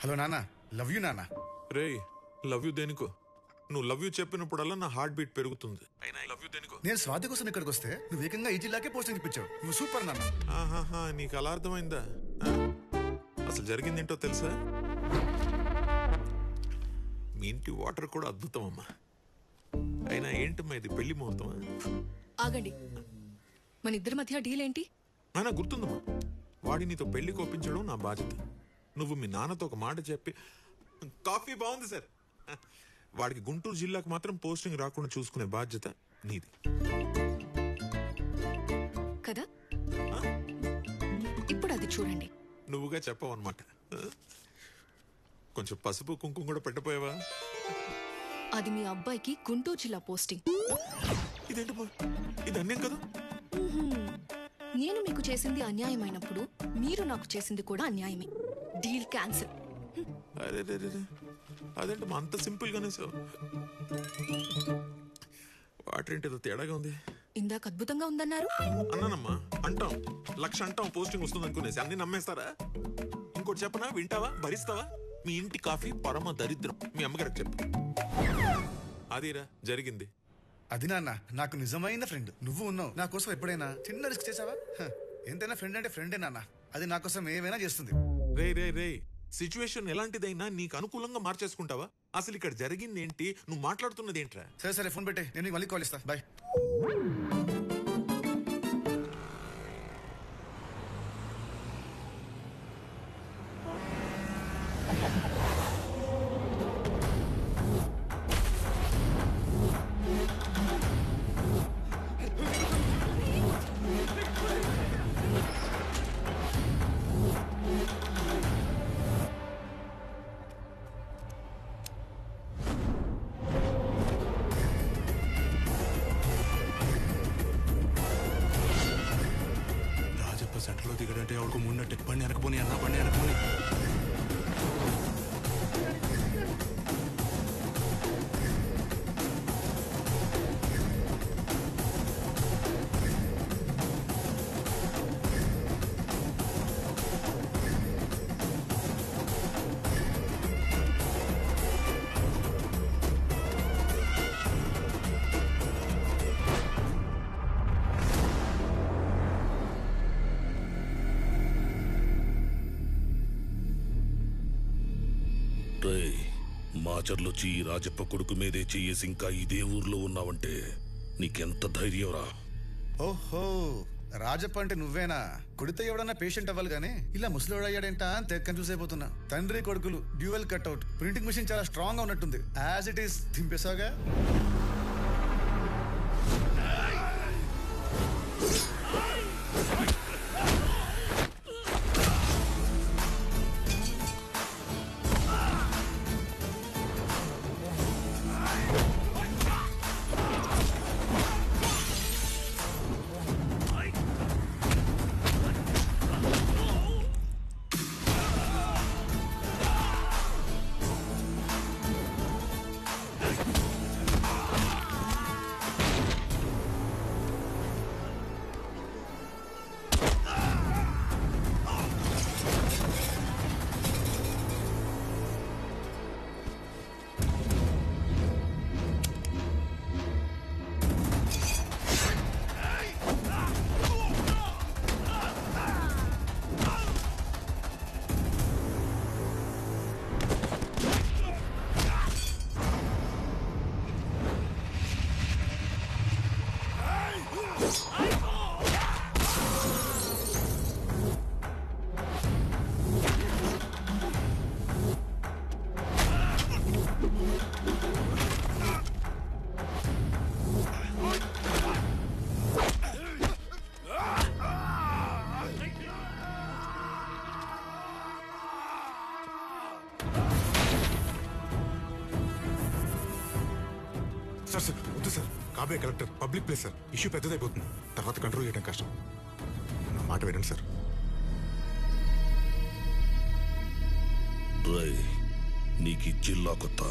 Hello నాన్న, love you నాన్న. రే love you దేనికో? నువ్వు లవ్ యూ చెప్పినప్పుడల్లా నా హార్ట్ బీట్ పెరుగుతుంది. అయినా లవ్ యూ దేనికో? నేను స్వాతి కోసం ఇక్కడికి వస్తే నువ్వు ఏకంగా ఈ జిల్లాకే పోస్టింగ్ ఇప్పించావు. నువ్వు సూపర్ నాన్న. ఆహాహా, నీకు అలా అర్థమైందా? అసలు జరిగిందేంటో తెలుసా? మీ ఇంటి వాటర్ కూడా అద్భుతం అమ్మా. అయినా ఏంటమ్మా ఇది, పెళ్లి ముహూర్తమా? ఆగండి, మన ఇద్దరి మధ్య డీల్ ఏంటి? అయినా గుర్తుందమ్మా, వాడి నీతో పెళ్లి కోపించడం నా బాధ్యత. నువ్వు మీ నాన్నతో ఒక మాట చెప్పి, కాఫీ బాగుంది సార్, వాడికి గుంటూరు జిల్లాకు మాత్రం పోస్టింగ్ రాకుండా చూసుకునే బాధ్యత నీది కదా. ఇప్పుడు అది చూడండి. నువ్వుగా చెప్పవన్నమాట. కొంచెం పసుపు కుంకుమ కూడా పెట్టపోయావా? అది మీ అబ్బాయికి గుంటూరు జిల్లా పోస్టింగ్. ఇదేంటమ్మా, ఇది అన్యాయం కదా? నేను మీకు చేసింది అన్యాయమైనప్పుడు మీరు నాకు చేసింది కూడా అన్యాయమే. Deal cancel. అరే అదేంటమ్మా అంత సింపుల్ గానే సార్? వాటర్ ఏంటి ఏదో తేడాగా ఉంది? ఇందాక అద్భుతంగా ఉందన్నారు. అన్నానమ్మా, అంటాం 1,00,000 అంటాం పోస్టింగ్ వస్తుంది అనుకునేసి అన్ని నమ్మేస్తారా? ఇంకోటి చెప్పనా, వింటావా, భరిస్తావా? మీ ఇంటి కాఫీ పరమ దరిద్రం. మీ అమ్మగారికి చెప్పు. అదిరా జరిగింది. అది నాన్న, నాకు నిజమైన ఫ్రెండ్ నువ్వు ఉన్నావు. నా కోసం ఎప్పుడైనా చిన్న రిస్క్ చేసావా? ఎంతైనా ఫ్రెండ్ అంటే ఫ్రెండే నాన్న. అది నా కోసం ఏమైనా చేస్తుంది. రే సిచ్యువేషన్ ఎలాంటిదైనా నీకు అనుకూలంగా మార్చేసుకుంటావా? అసలు ఇక్కడ జరిగింది ఏంటి, నువ్వు మాట్లాడుతున్నది ఏంట్రా? సరే ఫోన్ పెట్టే, నేను మళ్ళీ కాల్ ఇస్తా. బాయ్. సెంటర్లో దిగడంటే ఎవరికి ముందట్టు బండి వెనకపోని అన్న బండి వెనకపోని. మాచర్లొచ్చి ఈ రాజప్ప కొడుకు మీదే చెయ్యేసి ఇంకా ఇదే ఊర్లో ఉన్నావంటే నీకెంత ధైర్యం రా? ఓహో, రాజప్ప అంటే నువ్వేనా? కొడితే ఎవడన్నా పేషెంట్ అవ్వాలి గానీ ఇలా ముసలివాడు అయ్యాడేంటా అని తెగ కన్ఫ్యూజ్ అయిపోతున్నా. తండ్రి కొడుకులు డ్యూయల్ కట్అవుట్. ప్రింటింగ్ మిషన్ చాలా స్ట్రాంగ్ గా ఉన్నట్టుంది. యాజ్ ఇట్ ఈస్ దింపేసాగా. సార్ వద్దు సార్, కాబే collector, public place sir, issue పెద్దదైపోతుంది, తర్వాత కంట్రోల్ చేయడం కష్టం. నా మాట వినండి సార్. నీకు జిల్లా కొత్త,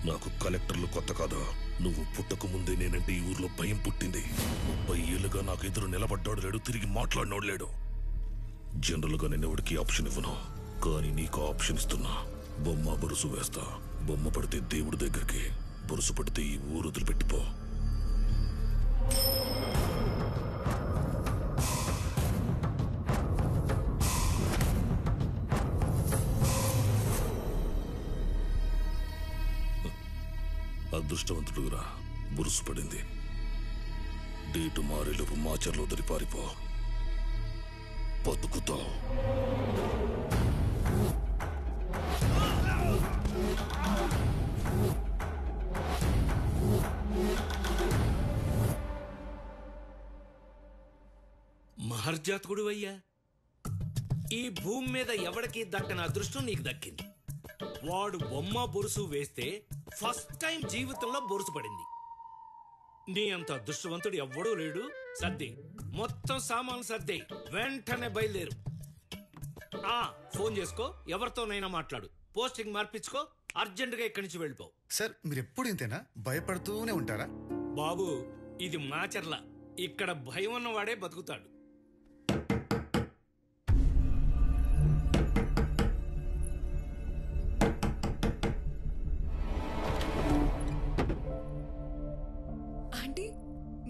నాకు కలెక్టర్లు కొత్త కాదా? నువ్వు పుట్టక ముందే నేనంటే ఈ ఊర్లో భయం పుట్టింది. 30 ఏళ్ళుగా నాకు ఎదురు నిలబడ్డాడు లేడు, తిరిగి మాట్లాడినోడు లేడు. జనరల్ గా నేను ఎవరికి ఆప్షన్ ఇవ్వను, కానీ నీకు ఆప్షన్ ఇస్తున్నా. బొమ్మ బొరుసు వేస్తా. బొమ్మ పడితే దేవుడి దగ్గరికి, బొరుసు పడితే ఈ ఊరు వదిలిపెట్టిపో. అదృష్టవంతుడురా, బురుసు పడింది. డేటు మారేలోపు మాచర్లో వదిలి పారిపో. బతుకుతావు. మహర్జాతకుడు అయ్యా, ఈ భూమి మీద ఎవడికి దక్కని అదృష్టం నీకు దక్కింది. వాడు బొమ్మ బొరుసు వేస్తే ఫస్ట్ టైం జీవితంలో బొరుసు పడింది. నీ అంత అదృష్టవంతుడు ఎవ్వడూ లేడు. సర్ది, మొత్తం సామాన్లు సర్ది వెంటనే బయలుదేరు. ఫోన్ చేసుకో, ఎవరితోనైనా మాట్లాడు, పోస్టింగ్ మార్పించుకో, అర్జెంటుగా ఇక్కడి నుంచి వెళ్ళిపో. సార్ మీరు ఎప్పుడు ఇంతేనా? భయపడుతూనే ఉంటారా? బాబు, ఇది మాచర్ల. ఇక్కడ భయం ఉన్నవాడే బతుకుతాడు. ఆంటీ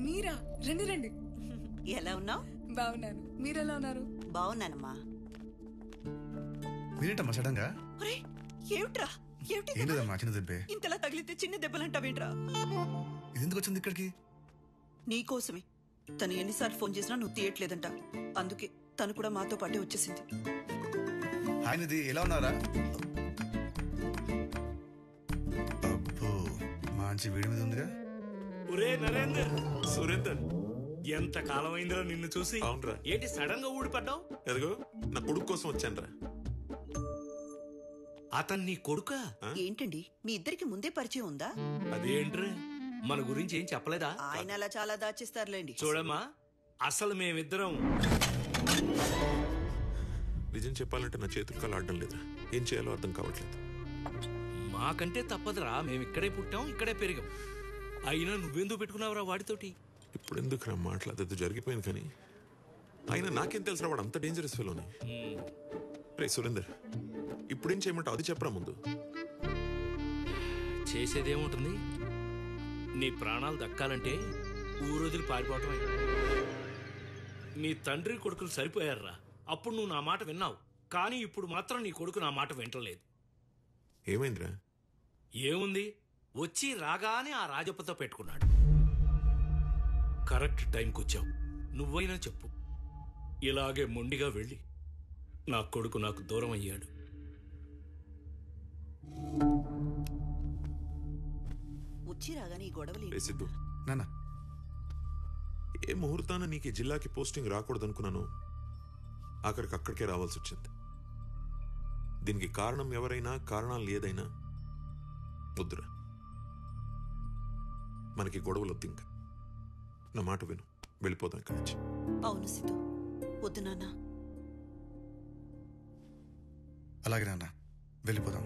మీరా? రండి రండి. ఎలా ఉన్నావు? బాగున్నాను, మీరెలా ఉన్నారు? బాగున్నానమ్మా. మీరేంటమ్మా సడన్గా? ఏమిట్రా? ఏంటిదమ్మా చిన్న దెబ్బే? ఇంతలా తగిలితే చిన్న దెబ్బలంటావేంట్రా? ఇది ఎందుకు వచ్చింది ఇక్కడికి? నీకోసమే. తను ఎన్నిసార్లు ఫోన్ చేసినా నువ్వు తీయట్లేదంట. అందుకే తను కూడా మాతో పాటే వచ్చేసింది. ఆయనది ఎలా ఉన్నారా? అబ్బో, మంచి వీడి మీద ఉందిగా. ఒరే నరేందర్, సురేందర్, ఎంత కాలం అయిందిరా నిన్ను చూసి. అవునరా. ఏంటి సడన్ గా ఊడిపడ్డావు? ఎదుగో నా కొడుకు కోసం వచ్చానురా. అతను నీ కొడుకా? ఏంటండి, మీ ఇద్దరికి ముందే పరిచయం ఉందా? అదేంట్రా, మన గురించి ఏం చెప్పలేదా? ఆయన అలా చాలా దాచిస్తారులేండి. చూడమ్మా, అసలు మేమిద్దరం నిజం చెప్పాలంటే నా చేతులు కాలు ఆడడం లేదు. ఏం చేయాలో అర్థం కావట్లేదు. మాకంటే తప్పదురా, మేము ఇక్కడే పుట్టాం, ఇక్కడే పెరిగాం. అయినా నువ్వెందుకు పెట్టుకున్నావురా వాడితోటి? ఇప్పుడు ఎందుకు నా మాట్లాడదు, జరిగిపోయింది. కానీ అయినా నాకేం తెలుసు, వాడు అంత డేంజరస్ ఫెలోని. రే సురేందర్, ఇప్పుడేం చేయమంటావు? అది చెప్పరా ముందు. చేసేదేముంటుంది, నీ ప్రాణాలు దక్కాలంటే ఊరొదిలి పారిపోవటమే. నీ తండ్రి కొడుకులు సరిపోయారురా. అప్పుడు నువ్వు నా మాట విన్నావు. కానీ ఇప్పుడు మాత్రం నీ కొడుకు నా మాట వింటలేదు. ఏమైందిరా? ఏముంది, వచ్చి రాగానే ఆ రాజప్పతో పెట్టుకున్నాడు. కరెక్ట్ టైంకి వచ్చావు. నువ్వైనా చెప్పు. ఇలాగే మొండిగా వెళ్ళి నా కొడుకు నాకు దూరం అయ్యాడు. వచ్చి రాగానే ఈ గొడవలు రే సిద్ధు, నాన్న, ఏ ముహూర్తాన నీకు ఈ జిల్లాకి పోస్టింగ్ రాకూడదు అనుకున్నాను, ఆఖరికి అక్కడికే రావాల్సి వచ్చింది. దీనికి కారణం ఎవరైనా, కారణాలు ఏదైనా వద్దురా. మనకి గొడవలు వద్దు. ఇంకా నా మాట విను, వెళ్ళిపోదాం ఇక్కడి నుంచి. అవును సిద్ధు, వద్దు నాన్న. అలాగే నాన్న, వెళ్ళిపోదాం.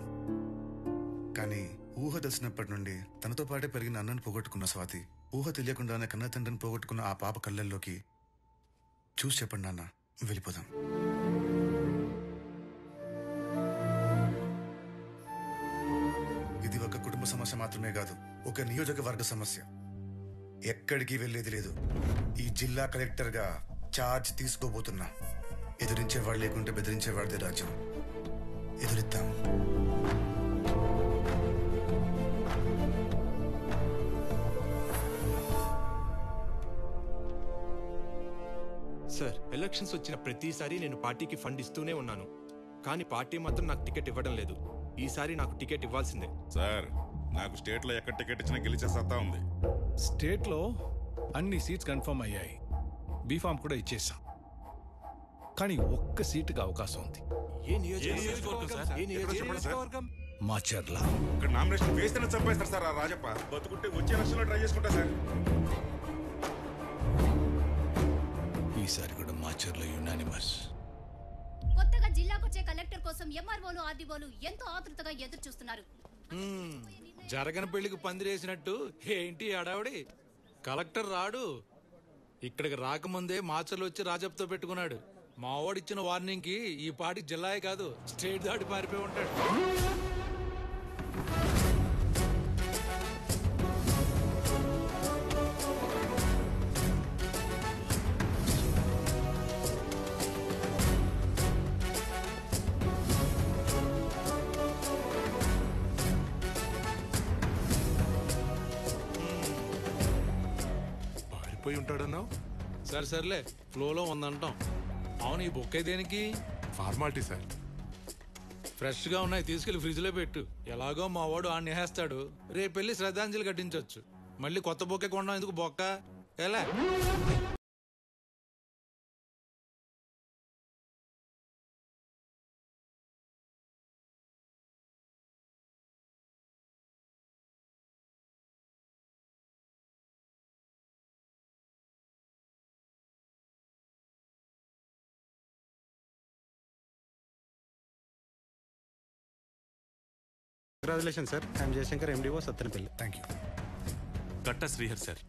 కానీ ఊహ తెలిసినప్పటి నుండి తనతో పాటే పెరిగిన అన్నను పోగొట్టుకున్న స్వాతి, ఊహ తెలియకుండానే కన్న తండ్రిని పోగొట్టుకున్న ఆ పాప కళ్ళల్లోకి చూసి చెప్పండి నాన్న, వెళ్ళిపోదాం. ఇది ఒక కుటుంబ సమస్య మాత్రమే కాదు, ఒక నియోజకవర్గ సమస్య. ఎక్కడికి వెళ్ళేది లేదు. ఈ జిల్లా కలెక్టర్ గా ఛార్జ్ తీసుకోబోతున్నా. ఎదిరించేవాడు లేకుంటే బెదిరించేవాడిదే రాజ్యం. ఎదురిద్దాం. సార్, ఎలక్షన్స్ వచ్చిన ప్రతిసారి నేను పార్టీకి ఫండ్ ఇస్తూనే ఉన్నాను. కానీ పార్టీ మాత్రం నాకు టికెట్ ఇవ్వడం లేదు. ఈసారి నాకు టికెట్ ఇవ్వాల్సిందే. సార్, నాకు స్టేట్లో ఎక్కడ టికెట్ ఇచ్చినా గెలిచే సత్తా ఉంది. స్టేట్లో అన్ని సీట్స్ కన్ఫర్మ్ అయ్యాయి. బీఫామ్ కూడా ఇచ్చేసాం. కానీ ఒక్క సీటుకి అవకాశం ఉంది. మాచర్ల. ఇక్కడ నామినేషన్ వేస్తేనే చంపేస్తారు సార్ ఆ రాజప్ప. బతుకుంటే వచ్చే ఎలక్షన్లో ట్రై చేసుకుంటా సార్. ఈసారి కూడా మాచర్ల యునానిమస్. కొత్తగా జిల్లాకొచ్చే కలెక్టర్ కోసం ఎంఆర్ఓలు, ఆర్డీఓలు ఎంతో ఆతృతగా ఎదురు చూస్తున్నారు. జరగని పెళ్లికి పందిరేసినట్టు ఏంటి అడావిడి? కలెక్టర్ రాడు. ఇక్కడికి రాకముందే మాచర్లు వచ్చి రాజప్పతో పెట్టుకున్నాడు. మా వాడిచ్చిన వార్నింగ్ కి ఈ పాటి జిల్లాయే కాదు స్టేట్ దాటి పారిపోయి ఉంటాడు. పారిపోయి ఉంటాడన్నావు? సర్లే ఫ్లోలో ఉందంటాం. అవును, ఈ బుక్ దేనికి? Formality sir. ఫ్రెష్ గా ఉన్నాయి, తీసుకెళ్లి ఫ్రిడ్జ్ లో పెట్టు. ఎలాగో మా వాడు ఆడిని వేస్తాడు, రేపు వెళ్ళి శ్రద్ధాంజలి కట్టించవచ్చు. మళ్ళీ కొత్త బొక్కే కొనడం ఎందుకు బొక్క? ఎలా? Congratulation sir. I'm Jayashankar, MDO Sattenapalli. Thank you. Katta Srihar sir,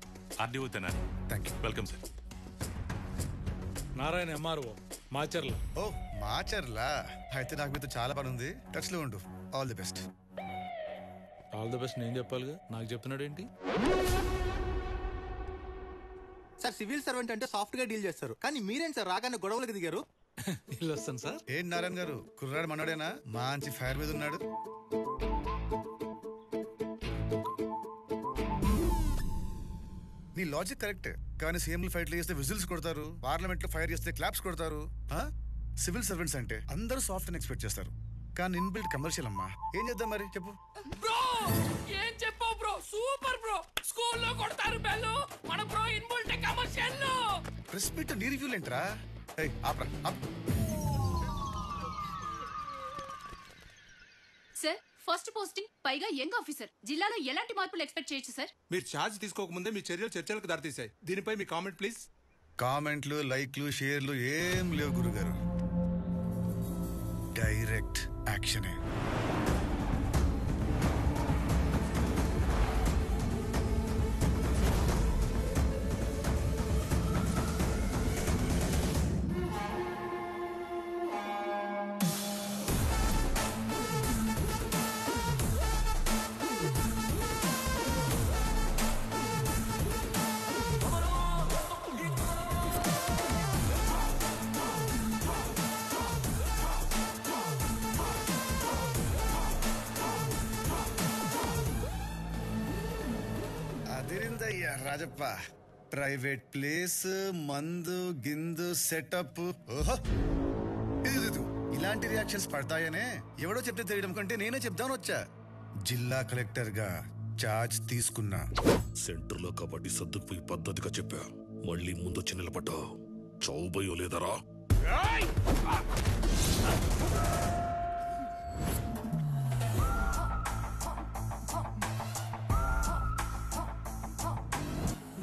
RDO Tenali. Thank you. Welcome sir. Narayana MRO Macherla. ఓ మాచర్లా, అయితే నాకు మీతో చాలా పని ఉంది. టచ్ లో ఉండు. All the best. All the best నేను చెప్పాలిగా, నాకు చెప్తున్నాడు ఏంటి? సార్ సివిల్ సర్వెంట్ అంటే సాఫ్ట్ గా డీల్ చేస్తారు, కానీ మీరేం సార్ రాగానే గొడవలకు దిగారు? ఇల్లు వస్తాను సార్. ఏం నారాయణ గారు, కుర్రాడు మనోడేనా? మంచి ఫైర్ మీద ఉన్నాడు. నీ లాజిక్ కరెక్ట్, కానీ సీఎంలు ఫైట్లు చేస్తే విజిల్స్ కొడతారు, పార్లమెంట్ లో ఫైర్ చేస్తే క్లాప్స్ కొడతారు. సివిల్ సర్వెంట్స్ అంటే అందరూ సాఫ్ట్ అని ఎక్స్పెక్ట్ చేస్తారు, కానీ ఇన్బిల్ట్ కమర్షియల్ అమ్మా. ఏం చేద్దాం మరి చెప్పు. బ్రో ఏం చెప్పావు బ్రో? Super bro. స్కూల్లో కొడతారు బెల్లు, మన bro inbuilt commercial. Press meet నీ రివ్యూలు ఏంట్రా? సార్, ఫస్ట్ పోస్టింగ్, పైగా యంగ్ ఆఫీసర్. జిల్లాలో ఎలాంటి మార్పులు ఎక్స్పెక్ట్ చేయొచ్చు సార్? మీరు ఛార్జ్ తీసుకోకముందే మీ చర్యలు చర్చలకు దారితీశాయి. దీనిపై మీ కామెంట్ ప్లీజ్. కామెంట్లు, లైక్లు, షేర్లు ఏం లేవు గురుగారు. డైరెక్ట్ యాక్షనే. అదిరిందయ్యా రాజప్ప. ప్రైవేట్ ప్లేస్, మందు గిందు సెటప్. ఓహో, ఇది ఇలాంటి రియాక్షన్స్ పడతాయనే ఎవడో చెప్తే తెలియడం కంటే నేనే చెప్దాను వచ్చా. జిల్లా కలెక్టర్ గా చార్జ్ తీసుకున్నా. సెంటర్ లో కబడ్డీ సర్దుకుపోయి పద్ధతిగా చెప్పా. మళ్ళీ ముందొచ్చి నిలబడ్డా చౌబయో లేదరా?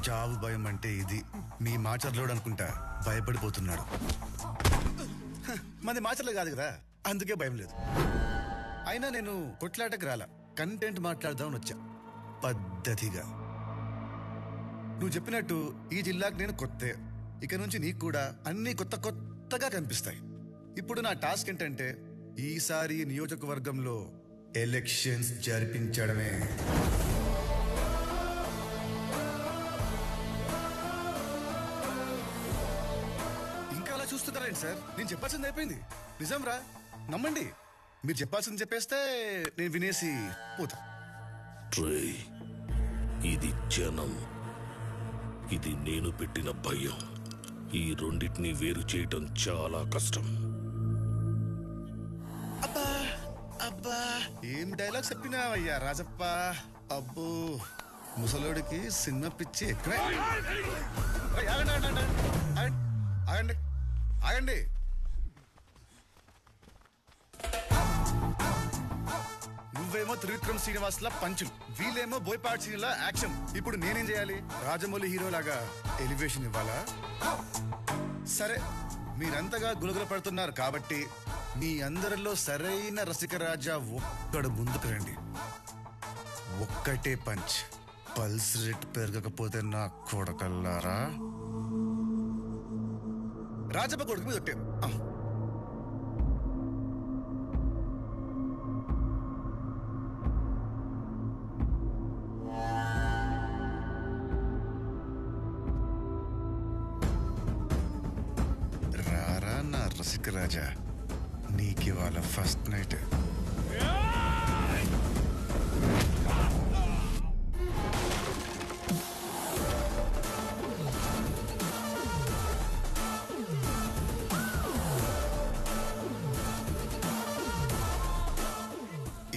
చావు భయం అంటే ఇది. మీ మాచర్లోడు అనుకుంటా భయపడిపోతున్నాడు. మంది మాచర్లు కాదు కదా, అందుకే భయం లేదు. అయినా నేను కొట్లాటకు రాలా, కంటెంట్ మాట్లాడదామని వచ్చా పద్ధతిగా. నువ్వు చెప్పినట్టు ఈ జిల్లాకు నేను కొత్తే. ఇక నుంచి నీకు కూడా అన్ని కొత్త కొత్తగా కనిపిస్తాయి. ఇప్పుడు నా టాస్క్ ఏంటంటే ఈసారి నియోజకవర్గంలో ఎలక్షన్స్ జరిపించడమే. చూస్తున్నారండి సార్, నేను చెప్పాల్సింది అయిపోయింది. నిజం రా, నమ్మండి. మీరు చెప్పాల్సింది చెప్పేస్తే నేను వినేసి పోతా. ఇది జనం, ఇది నేను పెట్టిన భయం. ఈ రెండింటిని వేరు చేయటం చాలా కష్టం. అబ్బా అబ్బా, ఏం డైలాగ్ చెప్పినావయ్యా రాజప్ప. అబ్బో, ముసలోడికి సినిమా పిచ్చి ఎక్కువే. ఆగండి ఆగండి. నువ్వేమో త్రివిక్రమ్ శ్రీనివాస్లా పంచులు, వీళ్ళేమో బోయపాటి శ్రీనిలా యాక్షన్. ఇప్పుడు నేనేం చేయాలి? రాజమౌళి హీరో లాగా ఎలివేషన్ ఇవ్వాలా? సరే, మీరంతగా గులగుల పడుతున్నారు కాబట్టి మీ అందరిలో సరైన రసికరాజా ఒక్కడు ముందుకు రండి. ఒక్కటే పంచ్. పల్స్ రేట్ పెరగకపోతే నా కొడకల్లారా. రాజప్ప కొడుకు మీద ఒట్టావు. రారా నా రసిక రాజా, నీకు వాళ్ళ ఫస్ట్ నైట్.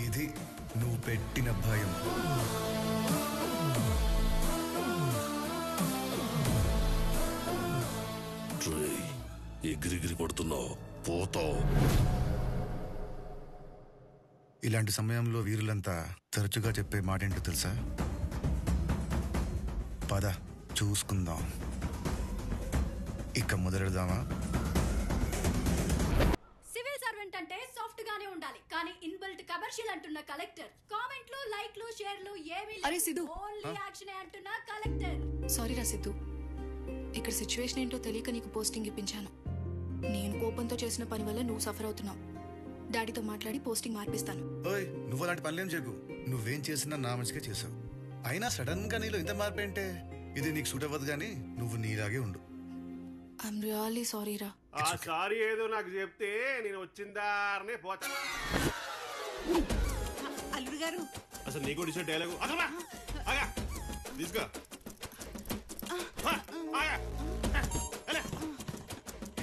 ఇది నువ్వు పెట్టిన భయం. ఎగిరిగిరి పడుతున్నావు, పోతావు. ఇలాంటి సమయంలో వీరులంతా తరచుగా చెప్పే మాట ఏంటో తెలుసా? పద చూసుకుందాం. ఇక మొదలెడదామా? సివిల్ సర్వెంట్ అంటే సాఫ్ట్ గానే ఉండాలి, కానీ ఇన్బిల్ట్ కమర్షియల్ అంటున్న కలెక్టర్. కామెంట్లు, లైక్లు, షేర్లు ఏమీ అరే సిద్ధు. ఓన్లీ యాక్షన్ అంటున్న కలెక్టర్. సారీ రా సిద్ధు, ఇక్కడ సిచ్యువేషన్ ఏంటో తెలియక నీకు పోస్టింగ్ ఇప్పించాను. నేను కోపంతో చేసిన పని వల్ల నువ్వు సఫర్ అవుతున్నావు. డాడీతో మాట్లాడి పోస్టింగ్ మార్పిస్తాను. ఓయ్, నువ్వు అలాంటి పనులేం చేయకు. నువ్వేం చేసినా నా మంచిగా చేసావు. అయినా సడన్ గా నీలో ఇంత మార్పు ఏంటే? ఇది నీకు సూట్ అవ్వదు, కానీ నువ్వు నీలాగే ఉండు. ఐఎమ్ రియల్లీ సారీ రా. ఆ సారీ ఏదో నాకు చెప్తే నేను వచ్చిందారనే పోతా. అల్లుడు గారు, అసలు నీకు ఇచ్చిన డైలాగు తీసుకో.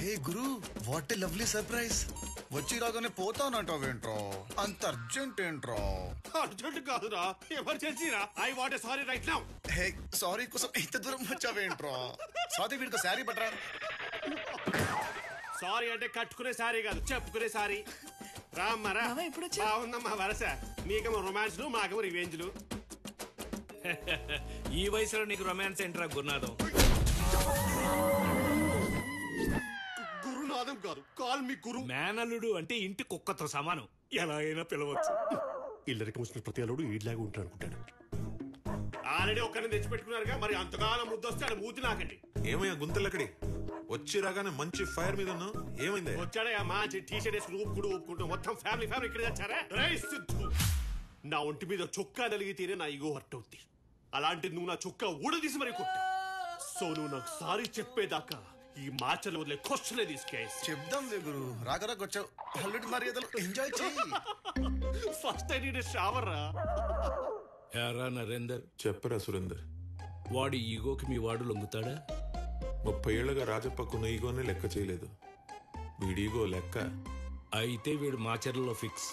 Hey guru, what a lovely surprise. వచ్చి రాగానే పోతానంటావేంట్రా? అంత అర్జెంట్ ఏంట్రా? అర్జెంట్ కాదురా, ఎమర్జెన్సీరా. I want a sari right now. Hey, sorry కోసం ఇంత దూరం వచ్చావేంట్రా? సారీ, వీడికి సారీ పట్టరా. సారీ అంటే కట్టుకునే సారీ కాదు, చెప్పుకునే సారీ. రామ్మరా, బాగుందమ్మా వరస. నీకేమో రొమాన్స్లు, మాకేమో రివెంజ్లు. ఈ వయసులో నీకు రొమాన్స్ ఏంట్రా గురునాథం? గురునాథం కాదు, కాల్ మీ గురు. మేనల్లుడు అంటే ఇంటి కుక్కతో సమానం, ఎలా అయినా పిలవచ్చు. ఇల్లరికి వచ్చిన ప్రతి అల్లుడు ఈడ్లాగా ఉంటాడు అనుకుంటాడు. ఆల్రెడీ ఒక్కరిని తెచ్చిపెట్టుకున్నారుగా, మరి అంతకాలం ముద్దొస్తే ఆడ మూతి నాకండి. ఏమయ్యా గుంతలక్కడి వచ్చి రాగానే మంచి ఫైర్ మీద ఉన్నావు, ఏమైంది? వచ్చాడే మంచి టీషర్ట్ వేసుకుని ఊపుకుంటూ మొత్తం ఫ్యామిలీ ఇక్కడ తెచ్చారా? సిద్ధు, నా ఒంటి మీద చొక్కా నలిగితేనే నా ఈగో హర్ట్ అవుద్ది. అలాంటి నువ్వు నా చొక్కా ఊడదీసి మరి కొట్టు. సో నువ్వు నాకు సారీ చెప్పేదాకా ఈ మార్చలు వదిలే క్వశ్చన్ తీసుకేసి చెప్దాం గురు. రాగరాకు వచ్చావు, అల్లుడి మర్యాదలు ఎంజాయ్ చేయి. ఫస్ట్ టైం నేను షవర్ రా. ఎరా నరేందర్, చెప్పరా సురేందర్, వాడి ఈగోకి మీ వాడు లొంగుతాడా? 30 ఏళ్లుగా రాజప్పకున్న ఈగోనే లెక్క చేయలేదు. వీడి ఈగో లెక్క. అయితే వీడు మాచర్లలో ఫిక్స్.